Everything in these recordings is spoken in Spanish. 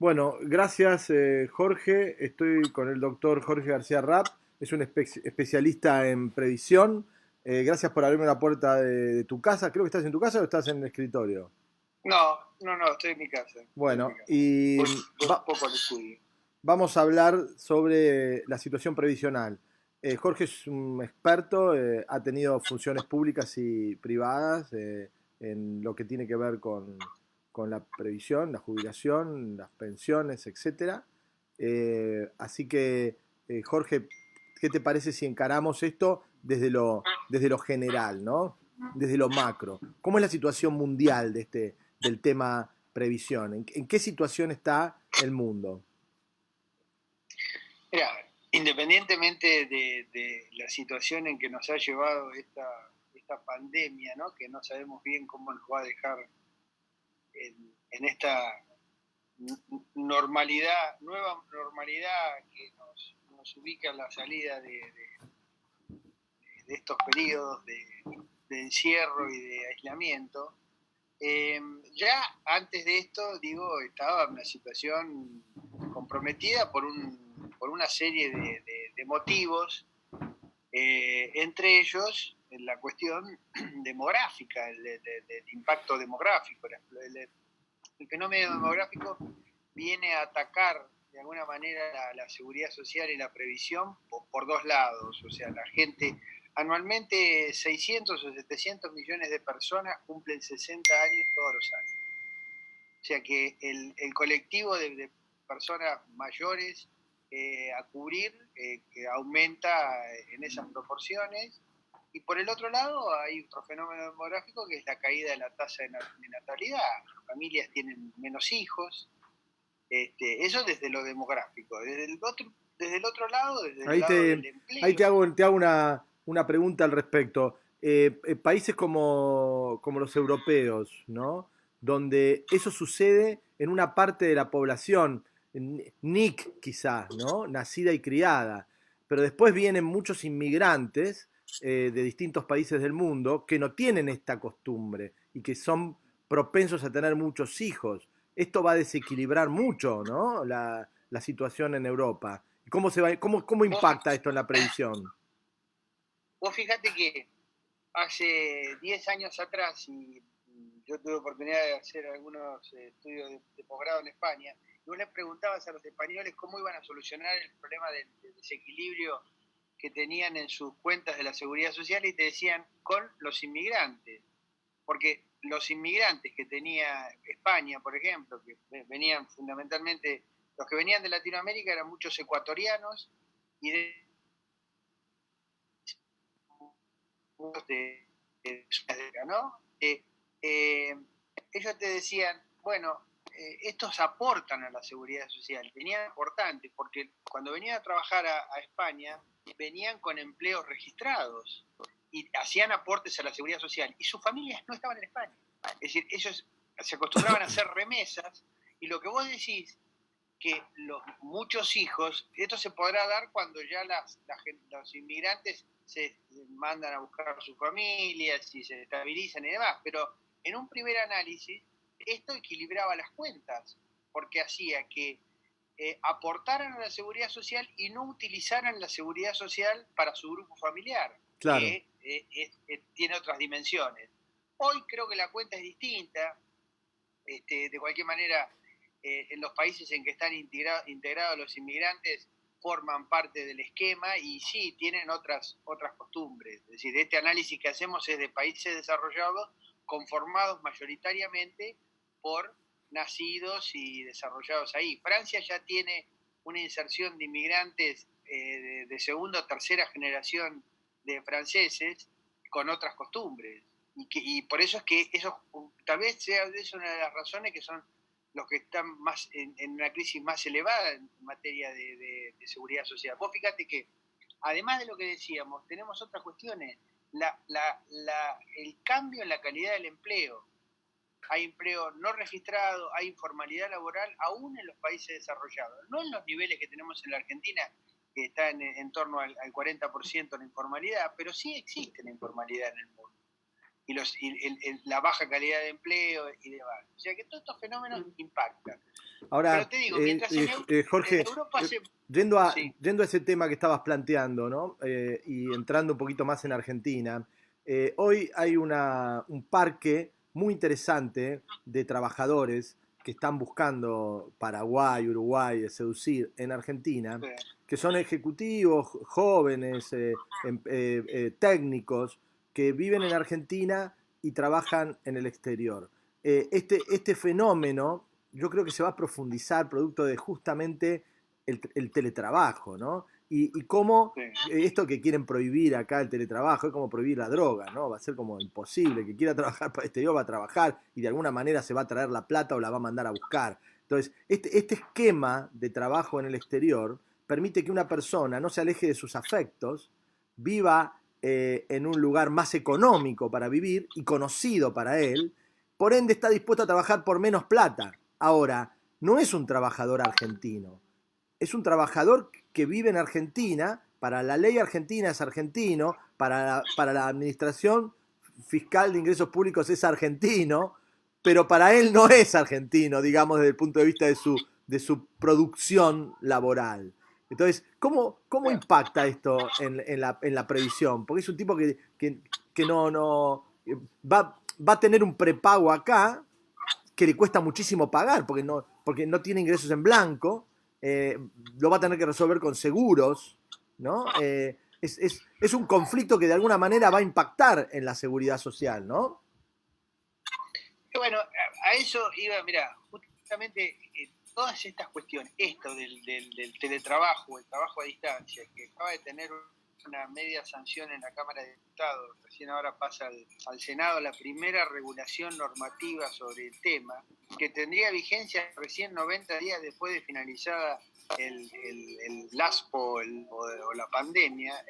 Bueno, gracias Jorge. Estoy con el doctor Jorge García Rapp. Es un especialista en previsión. Gracias por abrirme la puerta de tu casa. Creo que estás en tu casa o estás en el escritorio. No, estoy en mi casa. Estoy en mi Bueno, casa. y Voy un poco al estudio. vamos a hablar sobre la situación previsional. Jorge es un experto, ha tenido funciones públicas y privadas en lo que tiene que ver con la previsión, la jubilación, las pensiones, etcétera. Así que, Jorge, ¿qué te parece si encaramos esto desde lo general, ¿no? Desde lo macro? ¿Cómo es la situación mundial del tema previsión? ¿En qué situación está el mundo? Mira, independientemente de la situación en que nos ha llevado esta pandemia, ¿no? Que no sabemos bien cómo nos va a dejar en esta nueva normalidad que nos ubica en la salida de estos periodos de encierro y de aislamiento. Ya antes de esto, digo, estaba en una situación comprometida por una serie de motivos, entre ellos la cuestión demográfica, el impacto demográfico. El fenómeno demográfico viene a atacar de alguna manera la seguridad social y la previsión por dos lados. O sea, la gente, anualmente 600 o 700 millones de personas cumplen 60 años todos los años. O sea que el colectivo de personas mayores a cubrir que aumenta en esas proporciones. Y por el otro lado hay otro fenómeno demográfico que es la caída de la tasa de natalidad. Las familias tienen menos hijos. Eso desde lo demográfico. Desde el otro lado, desde el Ahí lado te, del ahí empleo. te hago una pregunta al respecto. Países como los europeos, ¿no? Donde eso sucede en una parte de la población, NIC quizás, ¿no? Nacida y criada. Pero después vienen muchos inmigrantes de distintos países del mundo que no tienen esta costumbre y que son propensos a tener muchos hijos. Esto va a desequilibrar mucho, ¿no? La situación en Europa. ¿Cómo Vos, impacta esto en la previsión? vos fíjate que hace 10 años atrás, y yo tuve oportunidad de hacer algunos estudios de posgrado en España, y vos les preguntabas a los españoles cómo iban a solucionar el problema del desequilibrio que tenían en sus cuentas de la seguridad social y te decían con los inmigrantes, porque los inmigrantes que tenía España, por ejemplo, que venían fundamentalmente, los que venían de Latinoamérica eran muchos ecuatorianos y ¿no? Eh, ellos te decían, bueno, estos aportan a la seguridad social, venían importantes, porque cuando venían a trabajar a España, venían con empleos registrados y hacían aportes a la seguridad social, y sus familias no estaban en España. Es decir, ellos se acostumbraban a hacer remesas, y lo que vos decís, que muchos hijos, esto se podrá dar cuando ya los inmigrantes se mandan a buscar a sus familias y se estabilizan y demás, pero en un primer análisis esto equilibraba las cuentas, porque hacía que aportaran a la seguridad social y no utilizaran la seguridad social para su grupo familiar, Claro, que tiene otras dimensiones. Hoy creo que la cuenta es distinta. De cualquier manera, en los países en que están integrados los inmigrantes forman parte del esquema y sí, tienen otras costumbres. Es decir, este análisis que hacemos es de países desarrollados conformados mayoritariamente por nacidos y desarrollados ahí. Francia ya tiene una inserción de inmigrantes de segunda o tercera generación de franceses con otras costumbres. Y por eso es que eso tal vez sea una de las razones que son los que están más en una crisis más elevada en materia de seguridad social. Vos fíjate que, además de lo que decíamos, tenemos otras cuestiones. El cambio en la calidad del empleo. Hay empleo no registrado, hay informalidad laboral, aún en los países desarrollados. No en los niveles que tenemos en la Argentina, que está en torno al 40% de la informalidad, pero sí existe la informalidad en el mundo. la baja calidad de empleo y demás. O sea que todos estos fenómenos impactan. Ahora, pero te digo, mientras en Jorge, Europa yendo a sí. ese tema que estabas planteando, ¿no? Y entrando un poquito más en Argentina, hoy hay un parque muy interesante de trabajadores que están buscando Paraguay, Uruguay, seducir en Argentina, Sí. que son ejecutivos, jóvenes, técnicos, que viven en Argentina y trabajan en el exterior. Este fenómeno yo creo que se va a profundizar producto de justamente el teletrabajo, ¿no? Y cómo esto que quieren prohibir acá el teletrabajo es como prohibir la droga, ¿no? Va a ser como imposible. Que quiera trabajar para el exterior va a trabajar y de alguna manera se va a traer la plata o la va a mandar a buscar. Entonces, este esquema de trabajo en el exterior permite que una persona no se aleje de sus afectos, viva en un lugar más económico para vivir y conocido para él, por ende está dispuesto a trabajar por menos plata. Ahora, no es un trabajador argentino, es un trabajador que vive en Argentina, para la ley argentina es argentino, para la administración fiscal de ingresos públicos es argentino, pero para él no es argentino, digamos, desde el punto de vista de su producción laboral. Entonces, ¿cómo impacta esto en la previsión? Porque es un tipo que no va a tener un prepago acá que le cuesta muchísimo pagar porque no tiene ingresos en blanco, lo va a tener que resolver con seguros, ¿no? Es un conflicto que de alguna manera va a impactar en la seguridad social, ¿no? Bueno, a eso iba, mira, justamente todas estas cuestiones, esto del teletrabajo, el trabajo a distancia, que acaba de tener una media sanción en la Cámara de Diputados, recién ahora pasa al Senado la primera regulación normativa sobre el tema, que tendría vigencia recién 90 días después de finalizada el LASPO o la pandemia,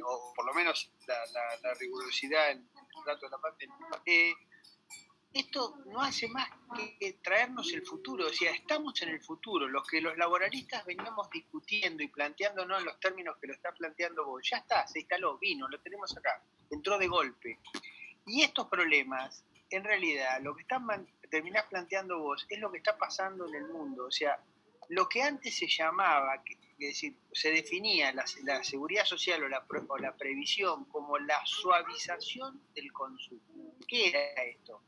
o por lo menos la rigurosidad en el trato de la pandemia. Esto no hace más que traernos el futuro, o sea, estamos en el futuro, lo que los laboralistas veníamos discutiendo y planteándonos en los términos que lo está planteando vos, ya está, se instaló, vino, lo tenemos acá, entró de golpe. Y estos problemas, en realidad, lo que terminás planteando vos es lo que está pasando en el mundo, o sea, lo que antes se llamaba, es decir, se definía la seguridad social o la previsión como la suavización del consumo. ¿Qué era esto?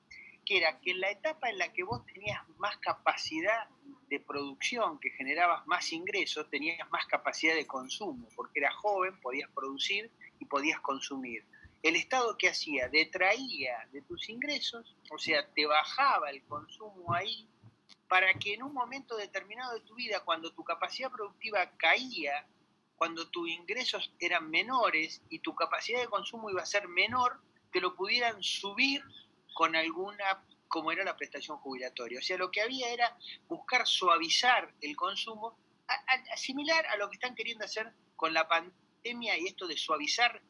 Que era que en la etapa en la que vos tenías más capacidad de producción, que generabas más ingresos, tenías más capacidad de consumo, porque eras joven, podías producir y podías consumir. El Estado, ¿qué hacía? Detraía de tus ingresos, o sea, te bajaba el consumo ahí, para que en un momento determinado de tu vida, cuando tu capacidad productiva caía, cuando tus ingresos eran menores y tu capacidad de consumo iba a ser menor, te lo pudieran subir con alguna, como era la prestación jubilatoria. O sea, lo que había era buscar suavizar el consumo, similar a lo que están queriendo hacer con la pandemia y esto de suavizar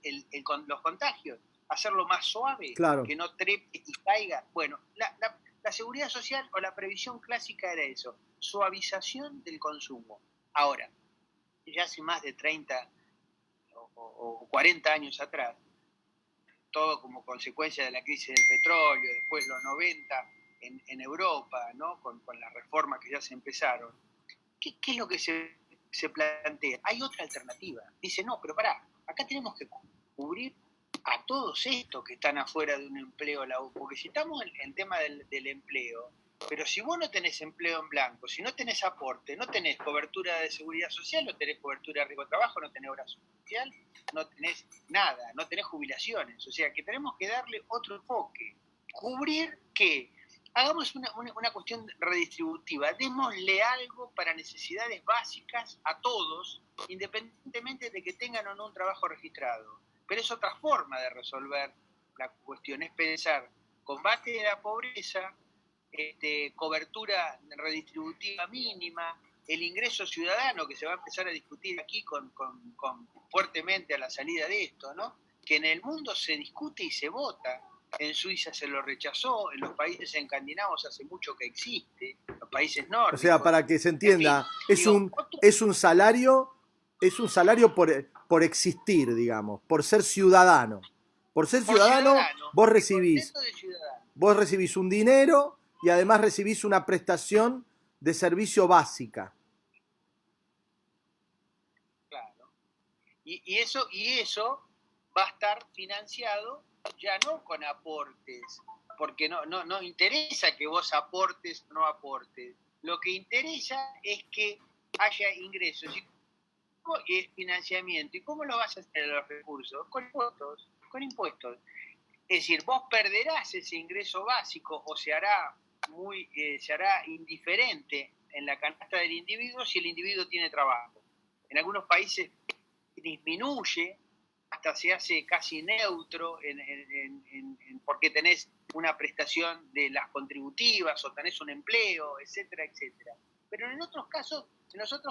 los contagios, hacerlo más suave, claro, que no trepe y caiga. Bueno, la seguridad social o la previsión clásica era eso, suavización del consumo. Ahora, ya hace más de 30 o 40 años atrás, todo como consecuencia de la crisis del petróleo, después los 90 en Europa, ¿no? con las reformas que ya se empezaron. ¿Qué es lo que se plantea? Hay otra alternativa. Dice, no, pero pará, acá tenemos que cubrir a todos estos que están afuera de un empleo, porque si estamos en el tema del empleo, pero si vos no tenés empleo en blanco, si no tenés aporte, no tenés cobertura de seguridad social, no tenés cobertura de riesgo de trabajo, no tenés obra social, no tenés nada, no tenés jubilaciones. O sea que tenemos que darle otro enfoque. ¿Cubrir qué? Hagamos una cuestión redistributiva. Démosle algo para necesidades básicas a todos, independientemente de que tengan o no un trabajo registrado. Pero es otra forma de resolver la cuestión, es pensar combate de la pobreza, cobertura redistributiva mínima, el ingreso ciudadano que se va a empezar a discutir aquí con fuertemente a la salida de esto, ¿no? Que en el mundo se discute y se vota. En Suiza se lo rechazó, en los países escandinavos hace mucho que existe, los países nórdicos. O sea, para que se entienda, en fin, es un salario por existir, digamos, por ser ciudadano. Por ser Por ciudadano, ciudadano, vos el concepto de ciudadano. recibís un dinero y además recibís una prestación de servicio básica. Claro. Y eso va a estar financiado ya no con aportes, porque no interesa que vos aportes o no aportes. Lo que interesa es que haya ingresos y financiamiento. ¿Y cómo lo vas a hacer los recursos? Con impuestos, con impuestos. Es decir, vos perderás ese ingreso básico o se hará indiferente en la canasta del individuo si el individuo tiene trabajo. En algunos países disminuye, hasta se hace casi neutro porque tenés una prestación de las contributivas o tenés un empleo, etcétera, etcétera. Pero en los otros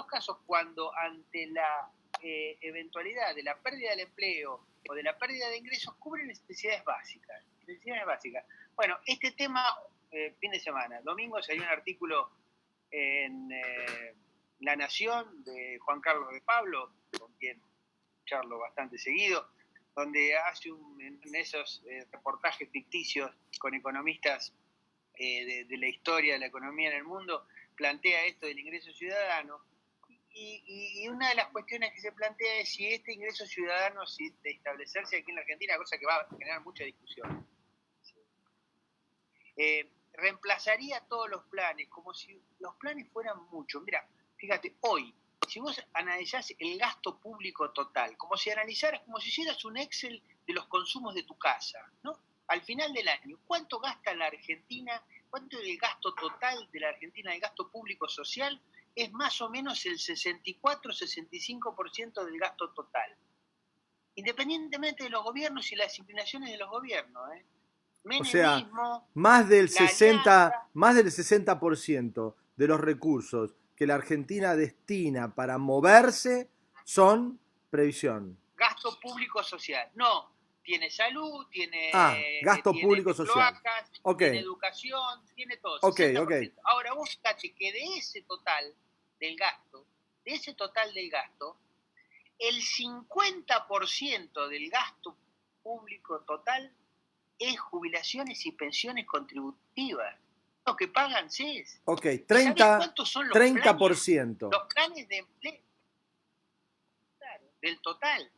casos, cuando ante la eventualidad de la pérdida del empleo o de la pérdida de ingresos, cubren necesidades básicas. Bueno, este tema, fin de semana, domingo salió un artículo en La Nación de Juan Carlos de Pablo, con quien charlo bastante seguido, donde hace en esos reportajes ficticios con economistas de la historia de la economía en el mundo, plantea esto del ingreso ciudadano. Y una de las cuestiones que se plantea es si este ingreso ciudadano, si de establecerse aquí en la Argentina, cosa que va a generar mucha discusión, reemplazaría todos los planes, como si los planes fueran muchos. Mira, fíjate, hoy, si vos analizás el gasto público total, como si hicieras un Excel de los consumos de tu casa, ¿no? Al final del año, ¿cuánto gasta la Argentina? ¿Cuánto es el gasto total de la Argentina, el gasto público social? Es más o menos el 64-65% del gasto total. Independientemente de los gobiernos y las inclinaciones de los gobiernos, ¿eh? O sea, Menemismo, más del la alianza, 60% de los recursos que la Argentina destina para moverse son previsión. gasto público social. No, tiene salud, Gasto tiene público social. cloacas, Okay. tiene educación, tiene todo, 60%. 60%. Ahora vos fíjate que de ese total del gasto, el 50% del gasto público total es jubilaciones y pensiones contributivas. Lo que pagan CES. Ok, ¿Sabés cuántos son los 30%. Los planes de empleo del total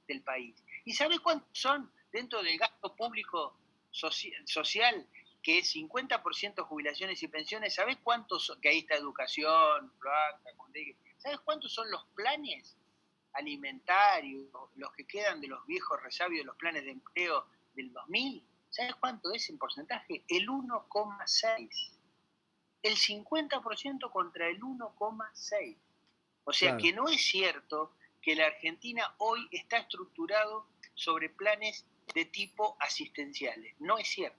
del país. ¿Y sabés cuántos son dentro del gasto público social, que es 50% jubilaciones y pensiones? ¿Sabés cuántos son? Que ahí está educación, ¿sabés cuántos son los planes alimentarios, los que quedan de los viejos resabios de los planes de empleo del 2000? ¿Sabes cuánto es en porcentaje? El 1,6. El 50% contra el 1,6. O sea, claro, que no es cierto que la Argentina hoy está estructurado sobre planes de tipo asistenciales. No es cierto.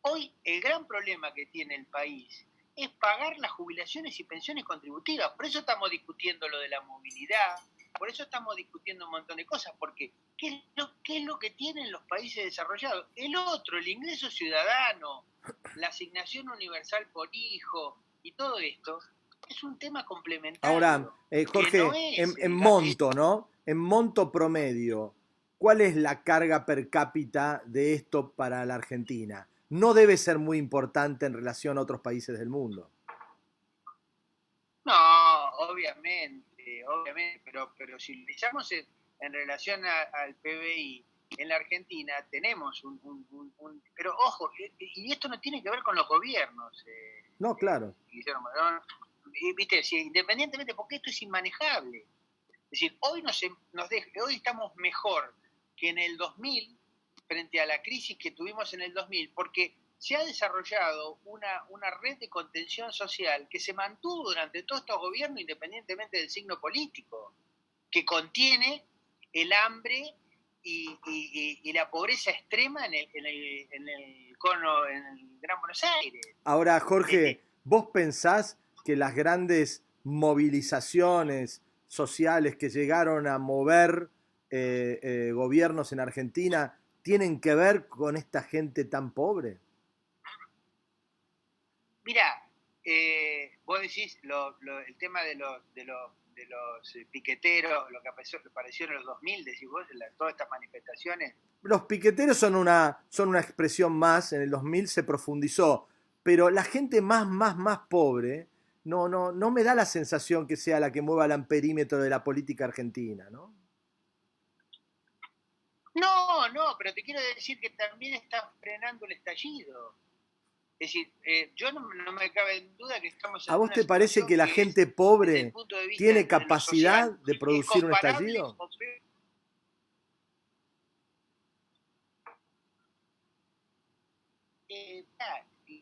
Hoy el gran problema que tiene el país es pagar las jubilaciones y pensiones contributivas. Por eso estamos discutiendo lo de la movilidad, por eso estamos discutiendo un montón de cosas, porque ¿qué es lo que tienen los países desarrollados? El ingreso ciudadano, la asignación universal por hijo y todo esto es un tema complementario. Ahora, Jorge, no en monto, ¿no? En monto promedio, ¿cuál es la carga per cápita de esto para la Argentina? No debe ser muy importante en relación a otros países del mundo. No, obviamente, pero si lo echamos en relación al PBI, en la Argentina tenemos pero ojo, y esto no tiene que ver con los gobiernos. No, claro. Guillermo, ¿no? Viste, independientemente, porque esto es inmanejable. Es decir, hoy hoy estamos mejor que en el 2000 frente a la crisis que tuvimos en el 2000, porque se ha desarrollado una red de contención social que se mantuvo durante todos estos gobiernos independientemente del signo político, que contiene el hambre y la pobreza extrema en el cono, en el Gran Buenos Aires. Ahora, Jorge, ¿vos pensás que las grandes movilizaciones sociales que llegaron a mover gobiernos en Argentina tienen que ver con esta gente tan pobre? Mirá, vos decís el tema de los piqueteros, lo que apareció en los 2000, decís vos, todas estas manifestaciones. Los piqueteros son una expresión más, en el 2000 se profundizó, pero la gente más pobre no me da la sensación que sea la que mueva el amperímetro de la política argentina, ¿no? No, pero te quiero decir que también está frenando el estallido. Es decir, yo no me cabe en duda que estamos en ¿A vos te parece que la gente pobre tiene capacidad de producir un estallido?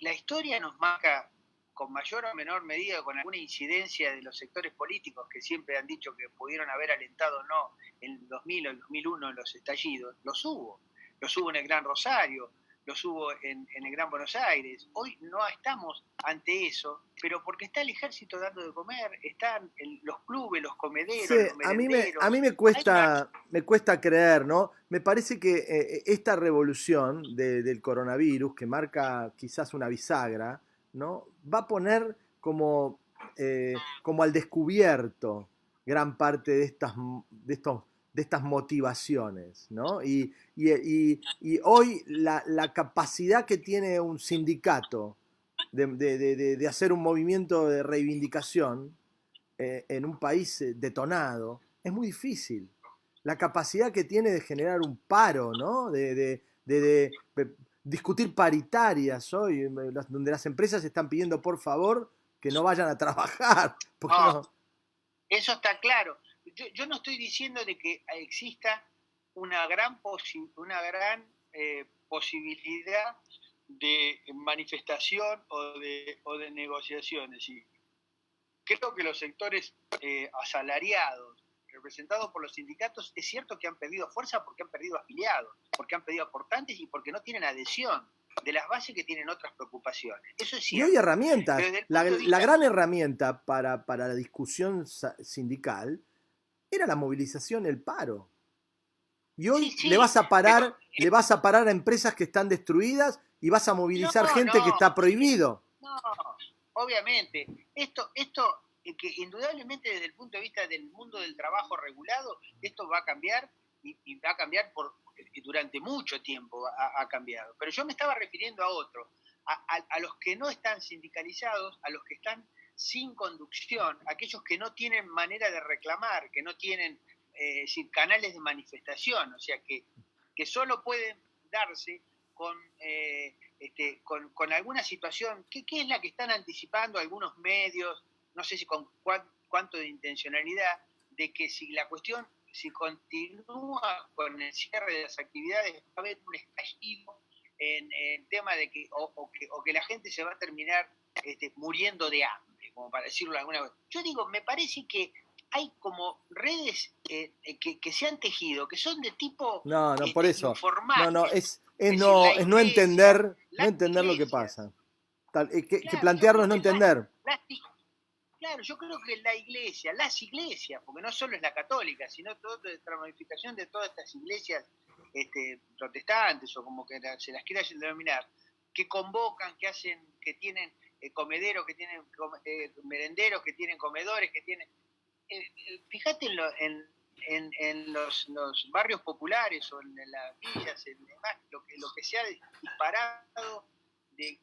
La historia nos marca con mayor o menor medida, con alguna incidencia de los sectores políticos que siempre han dicho que pudieron haber alentado o no en el 2000 o el 2001 los estallidos, los hubo en el Gran Rosario, los hubo en el Gran Buenos Aires. Hoy no estamos ante eso, pero porque está el ejército dando de comer, están los clubes, los comederos, sí, los merenderos. A mí me cuesta creer, ¿no? Me parece que esta revolución del coronavirus, que marca quizás una bisagra, ¿no? Va a poner como al descubierto gran parte de estas motivaciones, ¿no? Y hoy la capacidad que tiene un sindicato de hacer un movimiento de reivindicación en un país detonado es muy difícil. La capacidad que tiene de generar un paro, ¿no? De discutir paritarias hoy, donde las empresas están pidiendo por favor que no vayan a trabajar. Eso está claro. Yo no estoy diciendo de que exista una gran posibilidad de manifestación o de negociaciones. Y creo que los sectores asalariados representados por los sindicatos, es cierto que han perdido fuerza porque han perdido afiliados, porque han perdido aportantes y porque no tienen adhesión de las bases que tienen otras preocupaciones. Eso es cierto. Y hay herramientas. La gran herramienta para la discusión sindical era la movilización, el paro. Y hoy sí, le vas a parar a empresas que están destruidas y vas a movilizar gente que está prohibido. No, obviamente. Esto que indudablemente desde el punto de vista del mundo del trabajo regulado, esto va a cambiar y va a cambiar durante mucho tiempo ha cambiado. Pero yo me estaba refiriendo a otro, a los que no están sindicalizados, a los que están sin conducción, aquellos que no tienen manera de reclamar, que no tienen canales de manifestación, o sea, que solo pueden darse con alguna situación, que es la que están anticipando algunos medios, no sé si con cuánto de intencionalidad, de que si la cuestión, si continúa con el cierre de las actividades, va a haber un estallido en el tema de que que la gente se va a terminar muriendo de hambre, como para decirlo de alguna vez. Yo digo, me parece que hay como redes que se han tejido, que son de tipo por eso. informal. Es no entender lo que pasa. Que plantearlo es no entender. Claro, yo creo que las iglesias, porque no solo es la católica, sino toda esta ramificación de todas estas iglesias protestantes, o como que se las quiera denominar, que convocan, que hacen, que tienen comederos, que tienen merenderos, que tienen comedores, que tienen... fíjate en los barrios populares o en las villas, lo que se ha disparado de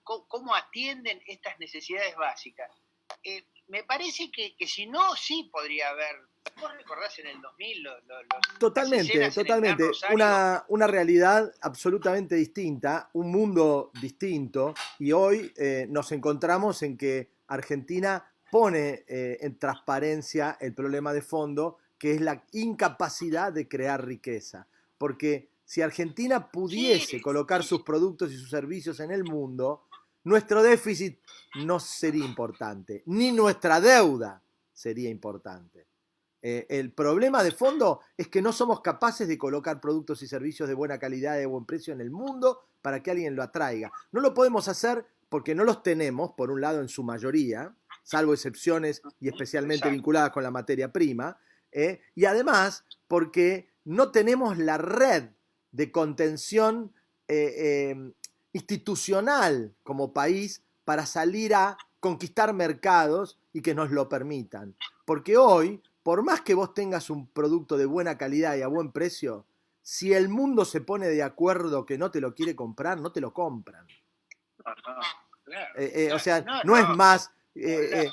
cómo atienden estas necesidades básicas. Me parece que si no, sí podría haber. ¿Vos recordás en el 2000 totalmente. Una realidad absolutamente distinta, un mundo distinto, y hoy nos encontramos en que Argentina pone en transparencia el problema de fondo, que es la incapacidad de crear riqueza. Porque si Argentina pudiese colocar sus productos y sus servicios en el mundo, nuestro déficit no sería importante, ni nuestra deuda sería importante. El problema de fondo es que no somos capaces de colocar productos y servicios de buena calidad y de buen precio en el mundo para que alguien lo atraiga. No lo podemos hacer porque no los tenemos, por un lado en su mayoría, salvo excepciones y especialmente vinculadas con la materia prima, y además porque no tenemos la red de contención institucional como país para salir a conquistar mercados y que nos lo permitan. Porque hoy, por más que vos tengas un producto de buena calidad y a buen precio, si el mundo se pone de acuerdo que no te lo quiere comprar, no te lo compran. No, no, claro, O sea, no, no es no, más, ni hablar.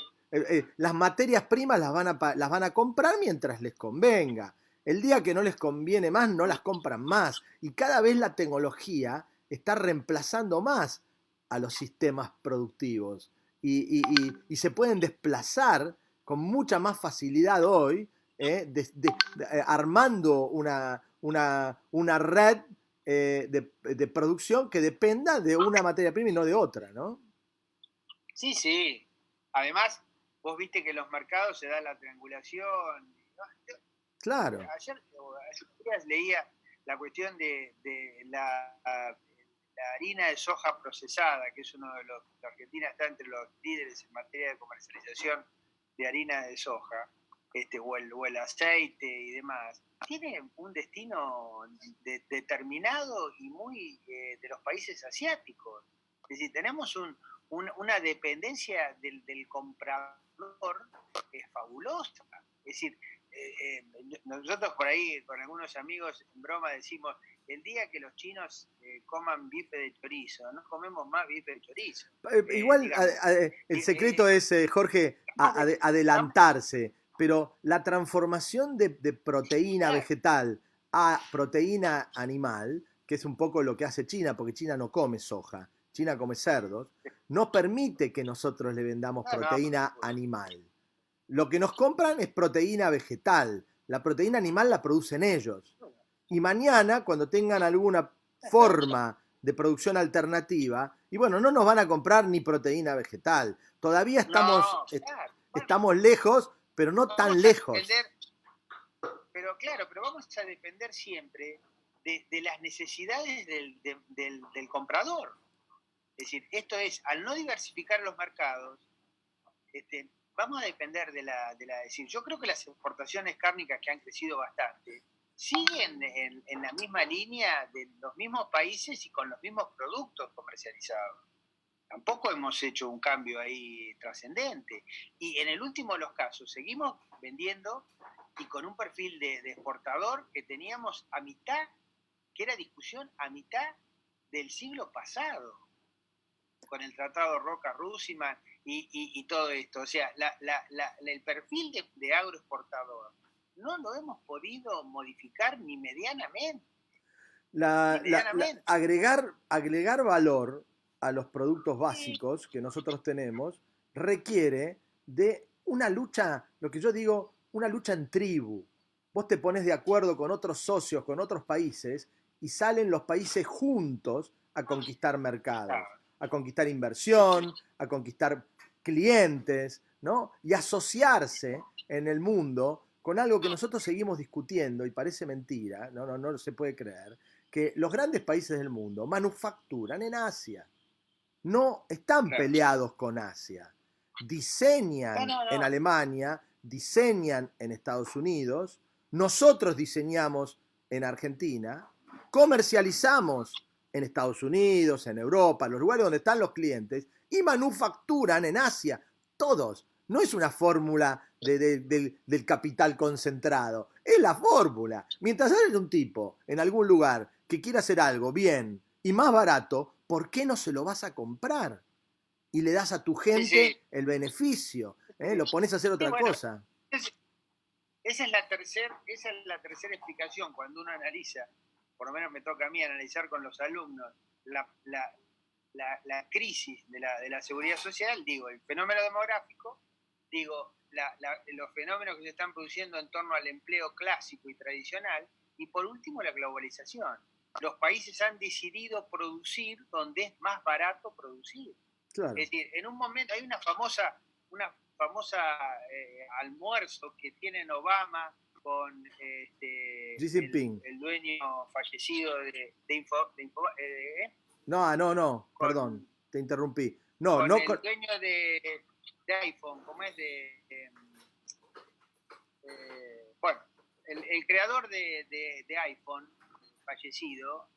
las materias primas las van a comprar mientras les convenga. El día que no les conviene más, no las compran más. Y cada vez la tecnología está reemplazando más a los sistemas productivos. Y se pueden desplazar con mucha más facilidad hoy, armando una red de producción que dependa de una materia prima y no de otra, ¿no? Sí, sí. Además, vos viste que en los mercados se da la triangulación. Claro. Ayer días leía la cuestión de la harina de soja procesada, que es uno de los... La Argentina está entre los líderes en materia de comercialización de harina de soja, o el aceite y demás. Tiene un destino determinado y muy de los países asiáticos. Es decir, tenemos una dependencia del comprador fabulosa. Es decir, nosotros por ahí con algunos amigos en broma decimos, el día que los chinos coman bife de chorizo, no comemos más bife de chorizo. Igual el secreto es, Jorge, adelantarse, pero la transformación de proteína vegetal a proteína animal, que es un poco lo que hace China, porque China no come soja, China come cerdos, no permite que nosotros le vendamos proteína animal. Lo que nos compran es proteína vegetal. La proteína animal la producen ellos. Y mañana, cuando tengan alguna forma de producción alternativa, y bueno, no nos van a comprar ni proteína vegetal. Todavía estamos lejos, pero no tan lejos. Pero claro, pero vamos a depender siempre de las necesidades del comprador. Es decir, esto es, al no diversificar los mercados, vamos a depender de la... decir, yo creo que las exportaciones cárnicas que han crecido bastante siguen en la misma línea de los mismos países y con los mismos productos comercializados. Tampoco hemos hecho un cambio ahí trascendente. Y en el último de los casos, seguimos vendiendo y con un perfil de exportador que teníamos a mitad, que era discusión a mitad del siglo pasado, con el Tratado Roca-Russiman y todo esto. O sea, el perfil de agroexportador no lo hemos podido modificar ni medianamente. Agregar valor a los productos básicos que nosotros tenemos requiere de una lucha, lo que yo digo, una lucha en tribu. Vos te pones de acuerdo con otros socios, con otros países, y salen los países juntos a conquistar mercados, a conquistar inversión, a conquistar clientes, ¿no? Y asociarse en el mundo con algo que nosotros seguimos discutiendo y parece mentira, no se puede creer, que los grandes países del mundo manufacturan en Asia. No están peleados con Asia. Diseñan en Alemania, diseñan en Estados Unidos, nosotros diseñamos en Argentina, comercializamos en Estados Unidos, en Europa, los lugares donde están los clientes, y manufacturan en Asia, todos. No es una fórmula del capital concentrado, es la fórmula. Mientras haya un tipo en algún lugar que quiera hacer algo bien y más barato, ¿por qué no se lo vas a comprar? Y le das a tu gente el beneficio, lo pones a hacer otra cosa. Esa es la tercera explicación cuando uno analiza, por lo menos me toca a mí analizar con los alumnos, la crisis de la seguridad social, digo, el fenómeno demográfico, digo, los fenómenos que se están produciendo en torno al empleo clásico y tradicional, y por último la globalización. Los países han decidido producir donde es más barato producir. Claro. Es decir, en un momento hay una famosa almuerzo que tienen Obama con el dueño fallecido de No, perdón, te interrumpí. No, con el dueño de iPhone, como es bueno, el creador de iPhone fallecido,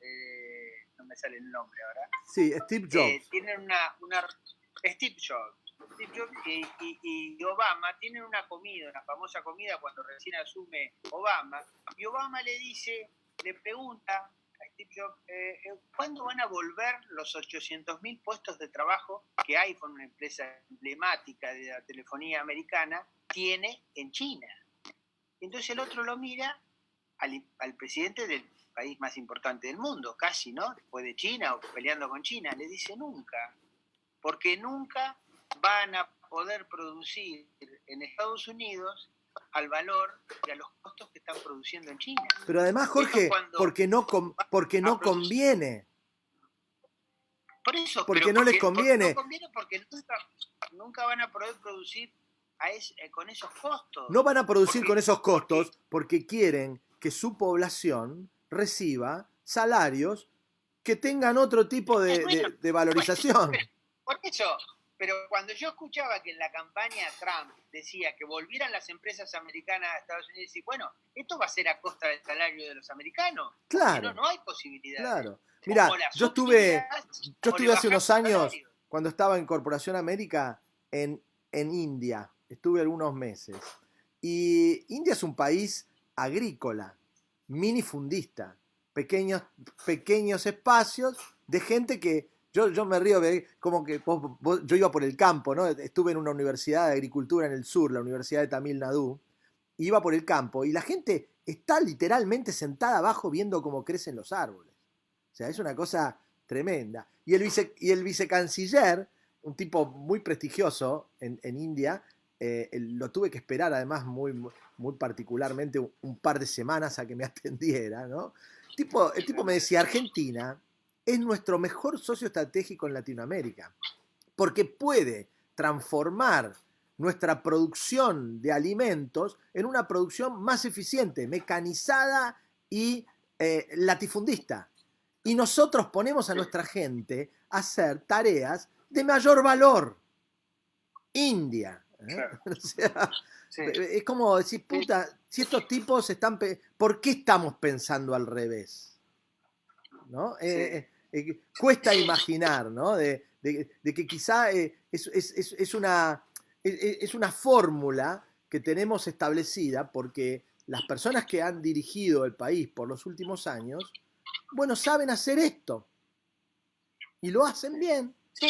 no me sale el nombre ahora. Sí, Steve Jobs. Tienen Steve Jobs. Steve Jobs y Obama tienen una comida, una famosa comida cuando recién asume Obama, y Obama le pregunta a Steve Jobs, ¿cuándo van a volver los 800.000 puestos de trabajo que iPhone, una empresa emblemática de la telefonía americana, tiene en China? Entonces el otro lo mira al presidente del país más importante del mundo, casi, ¿no? Después de China o peleando con China, le dice nunca, porque nunca van a poder producir en Estados Unidos al valor y a los costos que están produciendo en China. Pero además, Jorge, porque no conviene. Por eso, porque no les conviene. No conviene porque nunca van a poder producir con esos costos. No van a producir con esos costos porque quieren que su población reciba salarios que tengan otro tipo de valorización. Por eso, pero cuando yo escuchaba que en la campaña Trump decía que volvieran las empresas americanas a Estados Unidos, y bueno, esto va a ser a costa del salario de los americanos. Claro. No hay posibilidad. Claro. Mira, yo estuve hace unos años, cuando estaba en Corporación América, en India. Estuve algunos meses. Y India es un país agrícola, minifundista, pequeños espacios de gente que yo me río, como que yo iba por el campo, ¿no? Estuve en una universidad de agricultura en el sur, la Universidad de Tamil Nadu, iba por el campo y la gente está literalmente sentada abajo viendo cómo crecen los árboles. O sea, es una cosa tremenda. Y el vicecanciller, un tipo muy prestigioso en India, lo tuve que esperar además muy particularmente un par de semanas a que me atendiera, ¿no? El tipo me decía, Argentina es nuestro mejor socio estratégico en Latinoamérica, porque puede transformar nuestra producción de alimentos en una producción más eficiente, mecanizada y latifundista. Y nosotros ponemos a nuestra gente a hacer tareas de mayor valor. India. Claro. O sea, sí. Es como decir, puta, si estos tipos están... ¿Por qué estamos pensando al revés? ¿No? Sí. Cuesta imaginar, ¿no? De que quizá es una fórmula que tenemos establecida porque las personas que han dirigido el país por los últimos años, bueno, saben hacer esto. Y lo hacen bien. Sí.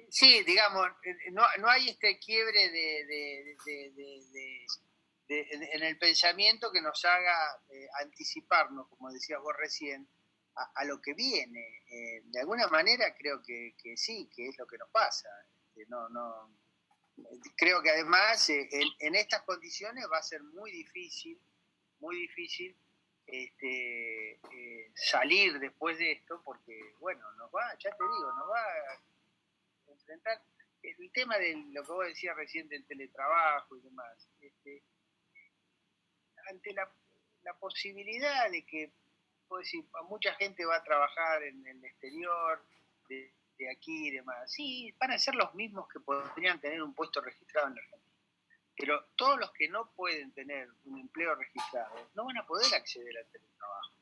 Sí, digamos, no hay este quiebre en el pensamiento que nos haga anticiparnos, como decías vos recién, a lo que viene. De alguna manera creo que sí, que es lo que nos pasa. Creo que además en estas condiciones va a ser muy difícil salir después de esto, porque, bueno, nos va a enfrentar el tema de lo que vos decías recién del teletrabajo y demás. Ante la posibilidad de que, puedo decir, mucha gente va a trabajar en el exterior, de aquí y demás, sí, van a ser los mismos que podrían tener un puesto registrado en la Argentina. Pero todos los que no pueden tener un empleo registrado no van a poder acceder al teletrabajo.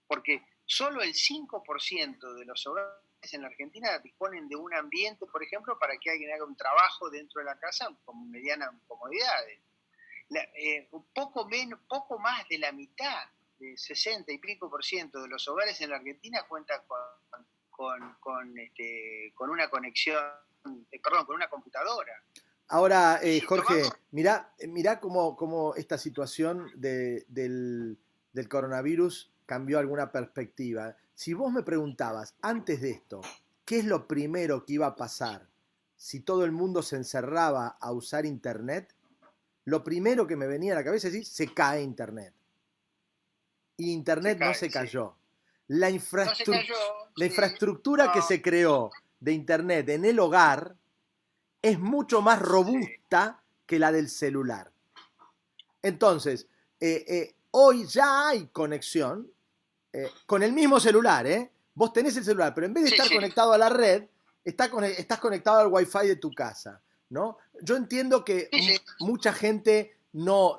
Porque solo el 5% de los hogares en la Argentina disponen de un ambiente, por ejemplo, para que alguien haga un trabajo dentro de la casa con medianas comodidades. Poco más de la mitad, de 60 y pico % de los hogares en la Argentina cuentan con una conexión, con una computadora. Ahora, Jorge, mirá cómo esta situación del coronavirus cambió alguna perspectiva. Si vos me preguntabas antes de esto, ¿qué es lo primero que iba a pasar si todo el mundo se encerraba a usar Internet? Lo primero que me venía a la cabeza es decir, se cae Internet. Y Internet no se cayó. Sí. La infraestructura que se creó de Internet en el hogar es mucho más robusta que la del celular. Entonces, hoy ya hay conexión con el mismo celular, ¿eh? Vos tenés el celular, pero en vez de estar conectado a la red, estás conectado al Wi-Fi de tu casa, ¿no? Yo entiendo que mucha gente no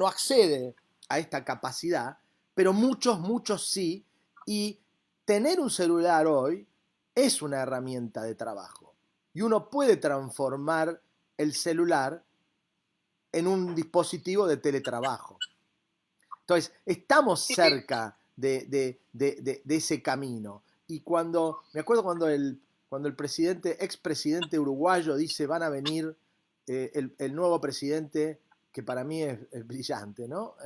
accede a esta capacidad, pero muchos sí, y tener un celular hoy es una herramienta de trabajo. y uno puede transformar el celular en un dispositivo de teletrabajo. Entonces, estamos cerca de ese camino. Y me acuerdo cuando el expresidente uruguayo dice van a venir el nuevo presidente, que para mí es brillante, ¿no?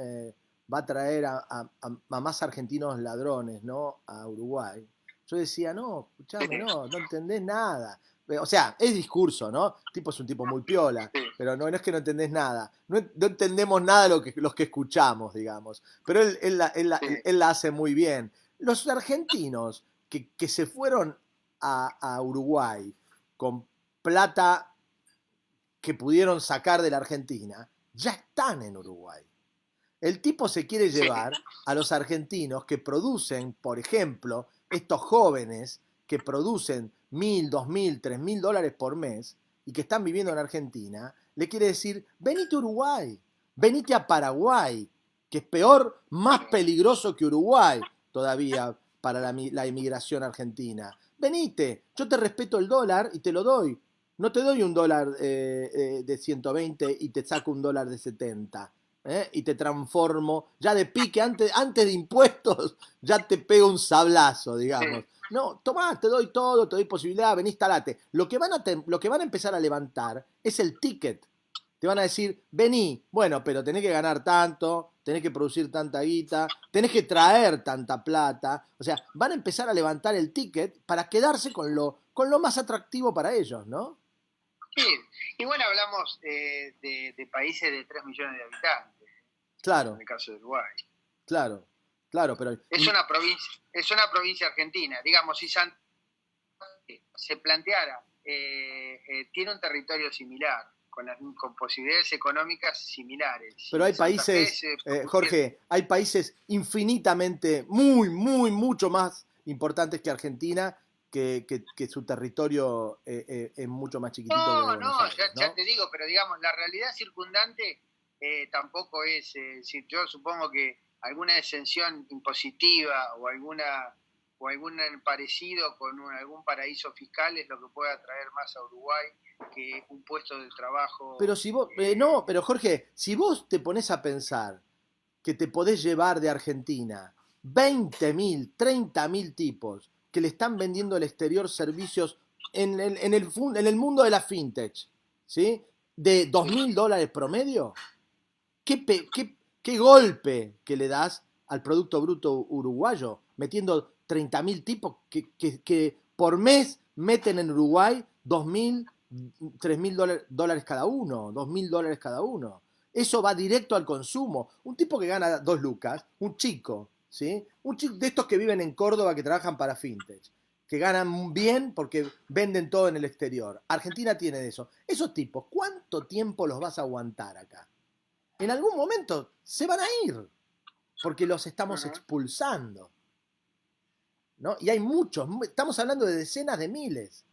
Va a traer a más argentinos ladrones, ¿no? A Uruguay. Yo decía, no, escuchame, no entendés nada. O sea, es discurso, ¿no? El tipo es un tipo muy piola, pero no es que no entendés nada. No entendemos nada de los que escuchamos, digamos. Pero él la hace muy bien. Los argentinos que se fueron a Uruguay con plata que pudieron sacar de la Argentina, ya están en Uruguay. El tipo se quiere llevar a los argentinos que producen, por ejemplo, estos jóvenes que producen $1.000, $2.000, $3.000 por mes y que están viviendo en Argentina, le quiere decir, venite a Uruguay, venite a Paraguay, que es peor, más peligroso que Uruguay todavía para la inmigración argentina. Venite, yo te respeto el dólar y te lo doy. No te doy un dólar de 120 y te saco un dólar de 70. Y te transformo, ya de pique, antes de impuestos, ya te pego un sablazo, digamos. No, tomá, te doy todo, te doy posibilidad, vení, instalate. Lo que van a empezar a levantar es el ticket. Te van a decir, vení, bueno, pero tenés que ganar tanto, tenés que producir tanta guita, tenés que traer tanta plata. O sea, van a empezar a levantar el ticket para quedarse con lo más atractivo para ellos, ¿no? Sí, y bueno, hablamos de países de 3 millones de habitantes. Claro. En el caso de Uruguay. Claro, pero... Es una provincia argentina. Digamos, si se planteara, tiene un territorio similar, con posibilidades económicas similares. Pero hay países, Jorge, hay países infinitamente, mucho más importantes que Argentina, que su territorio es mucho más chiquitito que Buenos Aires, ¿no? Ya te digo, pero digamos, la realidad circundante tampoco es, decir, yo supongo que alguna exención impositiva o algún parecido con algún paraíso fiscal es lo que puede atraer más a Uruguay que un puesto de trabajo. Pero si vos, no, pero Jorge, si vos te pones a pensar que te podés llevar de Argentina 20.000, 30.000 tipos que le están vendiendo al exterior servicios en el mundo de la fintech, ¿sí? De $2.000 promedio, ¿qué golpe que le das al Producto Bruto uruguayo, metiendo 30.000 tipos que por mes meten en Uruguay 2.000, $3.000 cada uno, $2.000 cada uno. Eso va directo al consumo. Un tipo que gana 2 lucas, un chico, ¿sí? Un chico de estos que viven en Córdoba, que trabajan para fintech, que ganan bien porque venden todo en el exterior. Argentina tiene de eso. Esos tipos, ¿cuánto tiempo los vas a aguantar acá? En algún momento se van a ir, porque los estamos expulsando, ¿no? Y hay muchos, estamos hablando de decenas de miles.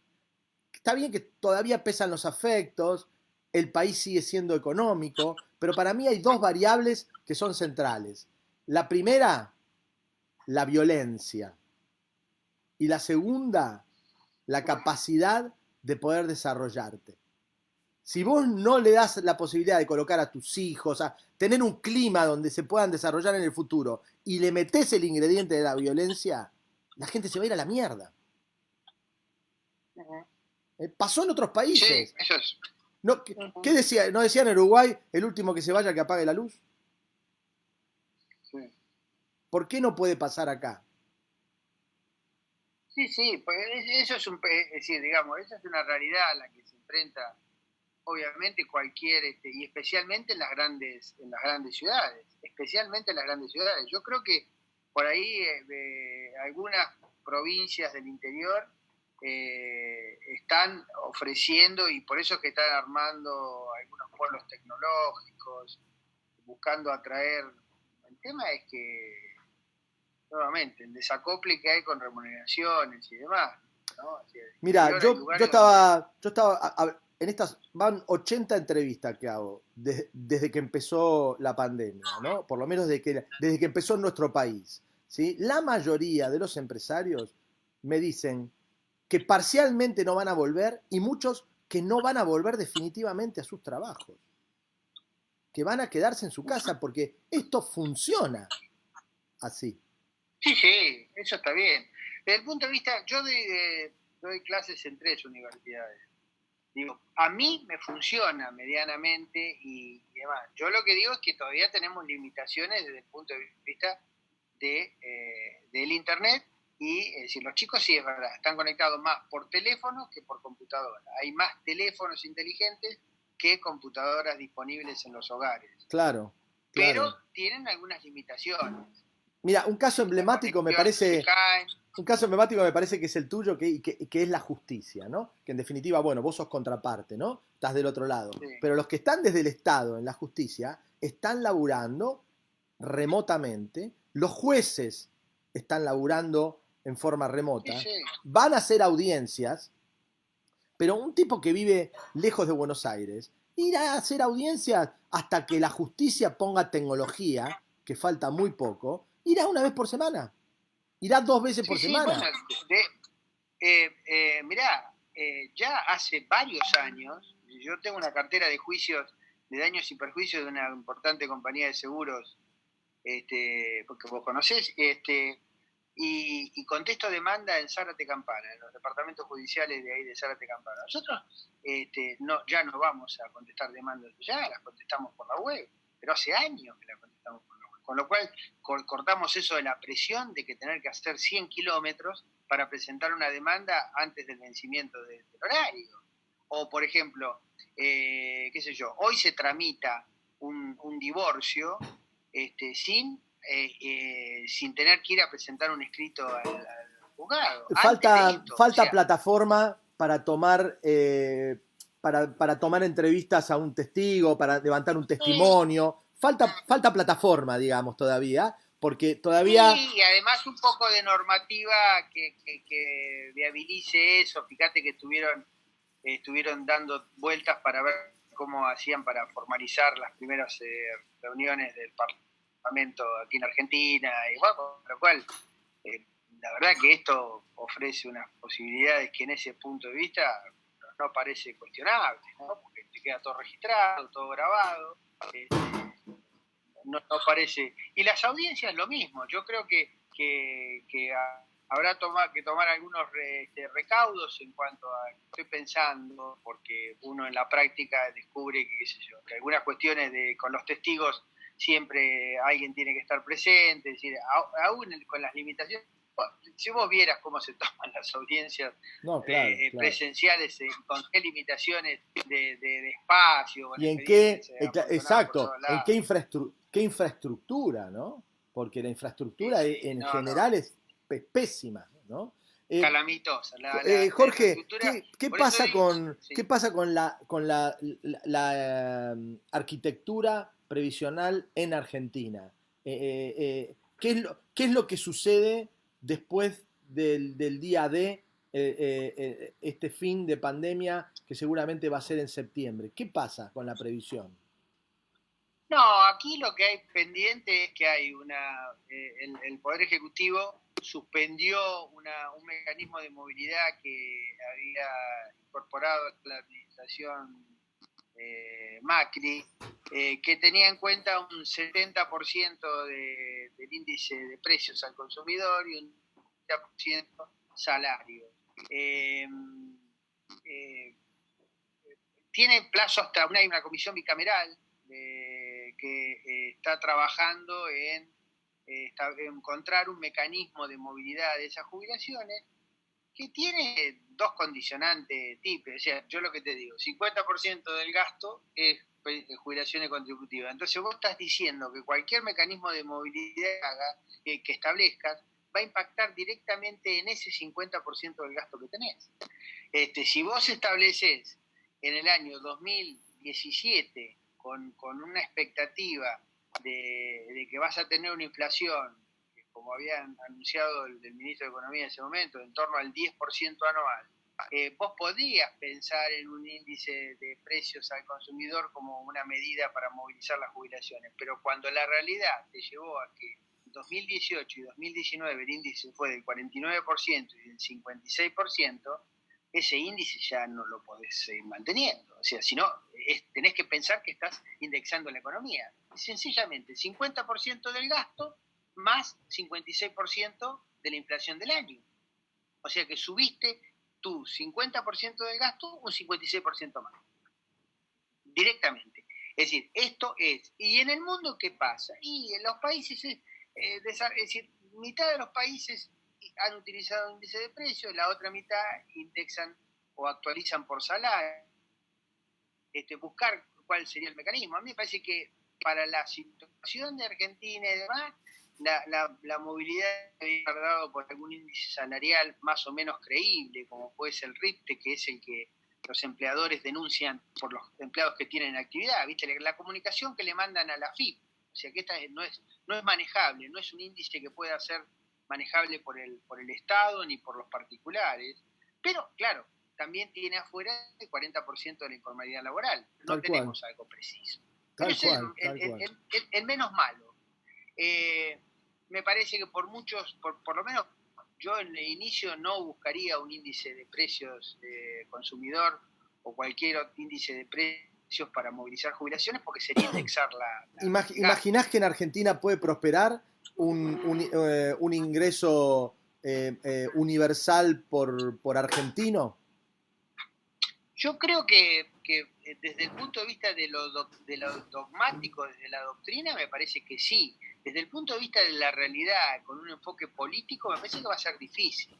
Está bien que todavía pesan los afectos, el país sigue siendo económico, pero para mí hay 2 variables que son centrales. La primera, la violencia. Y la segunda, la capacidad de poder desarrollarte. Si vos no le das la posibilidad de colocar a tus hijos, a tener un clima donde se puedan desarrollar en el futuro, y le metés el ingrediente de la violencia, la gente se va a ir a la mierda. Pasó en otros países. Sí, eso es. ¿No, ¿qué decía? ¿No decían en Uruguay, el último que se vaya que apague la luz? Sí. ¿Por qué no puede pasar acá? Sí, pues eso es decir, digamos, esa es una realidad a la que se enfrenta obviamente cualquier, y especialmente en las grandes ciudades, Yo creo que por ahí algunas provincias del interior están ofreciendo, y por eso es que están armando algunos pueblos tecnológicos, buscando atraer. El tema es que, nuevamente, el desacople que hay con remuneraciones y demás, ¿no? Mira, yo estaba en estas, van 80 entrevistas que hago desde que empezó la pandemia, ¿no? Por lo menos desde que empezó en nuestro país, ¿sí? La mayoría de los empresarios me dicen, que parcialmente no van a volver y muchos que no van a volver definitivamente a sus trabajos, que van a quedarse en su casa porque esto funciona así. Sí, sí, eso está bien. Desde el punto de vista, yo doy clases en 3 universidades. Digo, a mí me funciona medianamente y demás. Yo lo que digo es que todavía tenemos limitaciones desde el punto de vista del Internet y es decir, los chicos sí es verdad, están conectados más por teléfono que por computadora. Hay más teléfonos inteligentes que computadoras disponibles en los hogares. Claro, Pero claro. tienen algunas limitaciones. Mira, un caso Las emblemático me conexiones se parece, caen. un caso emblemático me parece que es el tuyo, que es la justicia, ¿no? Que en definitiva, bueno, vos sos contraparte, ¿no? Estás del otro lado. Sí, Pero los que están desde el Estado en la justicia están laburando remotamente, los jueces están laburando en forma sí, remota, sí. van a hacer audiencias, pero un tipo que vive lejos de Buenos Aires irá a hacer audiencias hasta que la justicia ponga tecnología, que falta muy poco, irá una vez por semana, irá 2 veces Sí, por sí, bueno, semana. mirá, ya hace varios años, yo tengo una cartera de juicios de daños y perjuicios de una importante compañía de seguros, porque vos conocés, y contesto demanda en Zárate Campana, en los departamentos judiciales de ahí de Zárate Campana. Nosotros ya no vamos a contestar demandas, ya las contestamos por la web, pero hace años que las contestamos por la web. Con lo cual cortamos eso de la presión de que tener que hacer 100 kilómetros para presentar una demanda antes del vencimiento del horario. O, por ejemplo, qué sé yo, hoy se tramita un divorcio sin tener que ir a presentar un escrito al juzgado. Antes de Falta, esto, o falta sea, plataforma para tomar entrevistas a un testigo, para levantar un testimonio. Falta plataforma, digamos, todavía, porque todavía. sí, y además un poco de normativa que viabilice eso. Fíjate que estuvieron dando vueltas para ver cómo hacían para formalizar las primeras reuniones del Parlamento aquí en Argentina, y bueno, con lo cual, la verdad que esto ofrece unas posibilidades que en ese punto de vista no parece cuestionable, ¿no? Porque te queda todo registrado, todo grabado, no parece. Y las audiencias lo mismo, yo creo que habrá que tomar algunos recaudos en cuanto a, estoy pensando, porque uno en la práctica descubre que, qué sé yo, que algunas cuestiones con los testigos siempre alguien tiene que estar presente, es decir, aún con las limitaciones, si vos vieras cómo se toman las audiencias No, claro, claro. presenciales, con qué limitaciones de espacio, ¿Y en expedientes qué, amontonados por exacto, todos en lados. qué infraestructura, ¿no? Porque la infraestructura Sí, en no, no, general es pésima, ¿no? calamitosa. La Jorge, infraestructura, ¿qué por eso pasa digo, qué sí. pasa con la arquitectura previsional en Argentina? ¿Qué es lo que sucede después del día D, este fin de pandemia que seguramente va a ser en septiembre? ¿Qué pasa con la previsión? No, aquí lo que hay pendiente es que hay el Poder Ejecutivo suspendió un mecanismo de movilidad que había incorporado la administración Macri, que tenía en cuenta un 70% del índice de precios al consumidor y un 30% salario. Eh, eh, Tiene plazo hay una comisión bicameral que está trabajando en encontrar un mecanismo de movilidad de esas jubilaciones que tiene dos condicionantes típicos. O sea, yo lo que te digo, 50% del gasto es jubilaciones contributivas. Entonces vos estás diciendo que cualquier mecanismo de movilidad que establezcas va a impactar directamente en ese 50% del gasto que tenés. Si vos estableces en el año 2017 con una expectativa de que vas a tener una inflación, como habían anunciado el ministro de Economía en ese momento, en torno al 10% anual, vos podías pensar en un índice de precios al consumidor como una medida para movilizar las jubilaciones, pero cuando la realidad te llevó a que en 2018 y 2019 el índice fue del 49% y del 56%, ese índice ya no lo podés seguir manteniendo. O sea, si no, tenés que pensar que estás indexando la economía. Sencillamente, 50% del gasto más 56% de la inflación del año. O sea que subiste tu 50% del gasto un 56% más. Directamente. Es decir, esto es. ¿Y en el mundo qué pasa? Y en los países, es decir, mitad de los países han utilizado índice de precios, la otra mitad indexan o actualizan por salario. Buscar cuál sería el mecanismo. A mí me parece que para la situación de Argentina y demás, la movilidad debe estar dado por algún índice salarial más o menos creíble, como puede ser el RIPTE, que es el que los empleadores denuncian por los empleados que tienen actividad, ¿viste? La comunicación que le mandan a la FIP, o sea que esta no es manejable, no es un índice que pueda ser manejable por el Estado ni por los particulares, pero claro, también tiene afuera el 40% de la informalidad laboral, no Tal tenemos cual. algo preciso. Tal Pero cual, el menos malo. Me parece que por muchos, por lo menos yo en el inicio no buscaría un índice de precios consumidor o cualquier índice de precios para movilizar jubilaciones, porque sería indexar ¿Imaginás que en Argentina puede prosperar un ingreso universal por argentino? Yo creo que desde el punto de vista de lo dogmático, desde la doctrina, me parece que sí. Desde el punto de vista de la realidad, con un enfoque político, me parece que va a ser difícil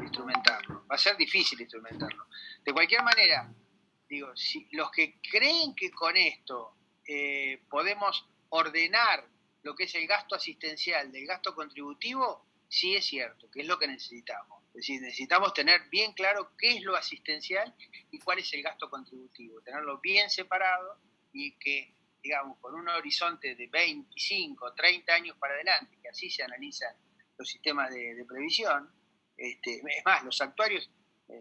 instrumentarlo. Va a ser difícil instrumentarlo. De cualquier manera, digo, si los que creen que con esto podemos ordenar lo que es el gasto asistencial del gasto contributivo, sí es cierto, que es lo que necesitamos. Es decir, necesitamos tener bien claro qué es lo asistencial y cuál es el gasto contributivo, tenerlo bien separado y que, digamos, con un horizonte de 25, 30 años para adelante, que así se analizan los sistemas de previsión. Es más, los actuarios,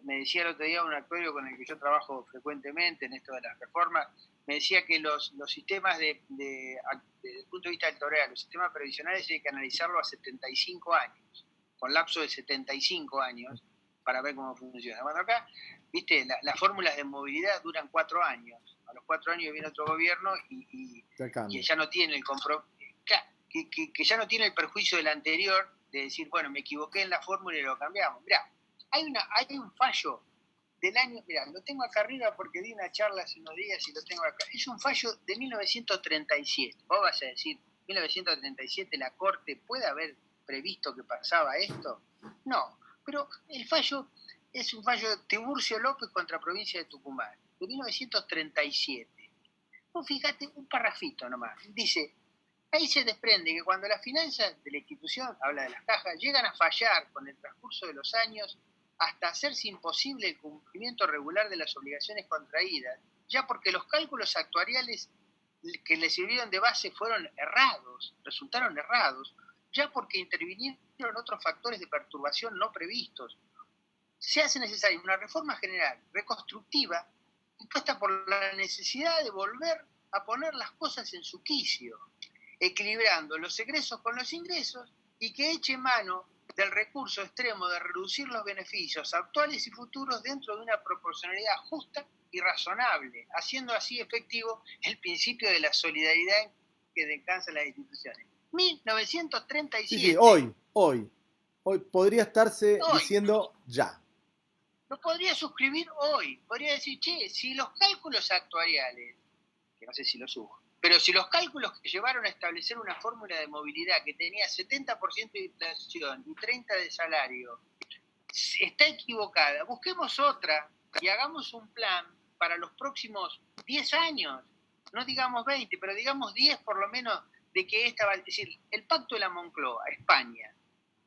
me decía el otro día un actuario con el que yo trabajo frecuentemente en esto de las reformas, me decía que los sistemas desde el punto de vista electoral, los sistemas previsionales hay que analizarlo a 75 años, con lapso de 75 años, para ver cómo funciona. Bueno, acá, viste, las fórmulas de movilidad duran 4 años. A los 4 años viene otro gobierno y ya no tiene el compromiso, que ya no tiene el perjuicio del anterior de decir, bueno, me equivoqué en la fórmula y lo cambiamos. Mirá, hay un fallo del año, mirá, lo tengo acá arriba porque di una charla hace unos días y lo tengo acá. Es un fallo de 1937. Vos vas a decir, 1937 la Corte puede haber previsto que pasaba esto. No, pero el fallo es un fallo de Tiburcio López contra Provincia de Tucumán, de 1937. Vos fíjate, un parrafito nomás. Dice, ahí se desprende que cuando las finanzas de la institución, habla de las cajas, llegan a fallar con el transcurso de los años hasta hacerse imposible el cumplimiento regular de las obligaciones contraídas, ya porque los cálculos actuariales que le sirvieron de base fueron errados, resultaron errados, ya porque intervinieron otros factores de perturbación no previstos. Se hace necesaria una reforma general, reconstructiva, impuesta por la necesidad de volver a poner las cosas en su quicio, equilibrando los egresos con los ingresos y que eche mano del recurso extremo de reducir los beneficios actuales y futuros dentro de una proporcionalidad justa y razonable, haciendo así efectivo el principio de la solidaridad que descansan las instituciones. 1937. Sí, hoy podría estarse diciendo ya. Lo podría suscribir hoy. Podría decir, che, si los cálculos actuariales, que no sé si los hubo, pero si los cálculos que llevaron a establecer una fórmula de movilidad que tenía 70% de inflación y 30% de salario está equivocada, busquemos otra y hagamos un plan para los próximos 10 años, no digamos 20, pero digamos 10 por lo menos, de que esta va a decir, el pacto de la Moncloa, España,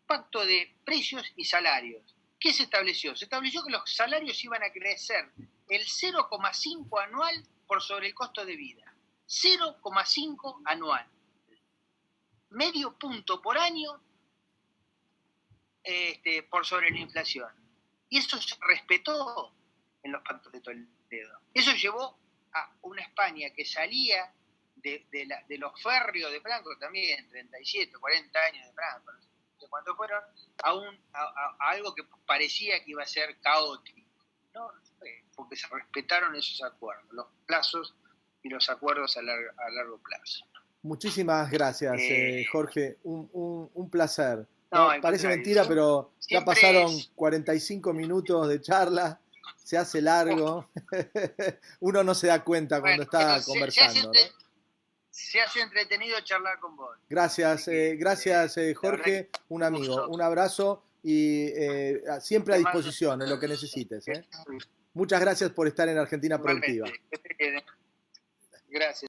pacto de precios y salarios. ¿Qué se estableció? Se estableció que los salarios iban a crecer el 0,5 anual por sobre el costo de vida. 0,5 anual. Medio punto por año por sobre la inflación. Y eso se respetó en los pactos de Toledo. Eso llevó a una España que salía de los férreos de Franco también, 37, 40 años de Franco, no sé cuántos fueron, a algo que parecía que iba a ser caótico. No, porque se respetaron esos acuerdos, los plazos y los acuerdos a largo plazo. Muchísimas gracias, Jorge. Un placer. No, ¿No? Parece mentira, pero ya pasaron 45 minutos de charla. Se hace largo. Uno no se da cuenta cuando está conversando, ¿no? Se hace entretenido charlar con vos. Gracias, gracias Jorge, un amigo. Un abrazo y siempre a disposición en lo que necesites. Muchas gracias por estar en Argentina Productiva. Gracias.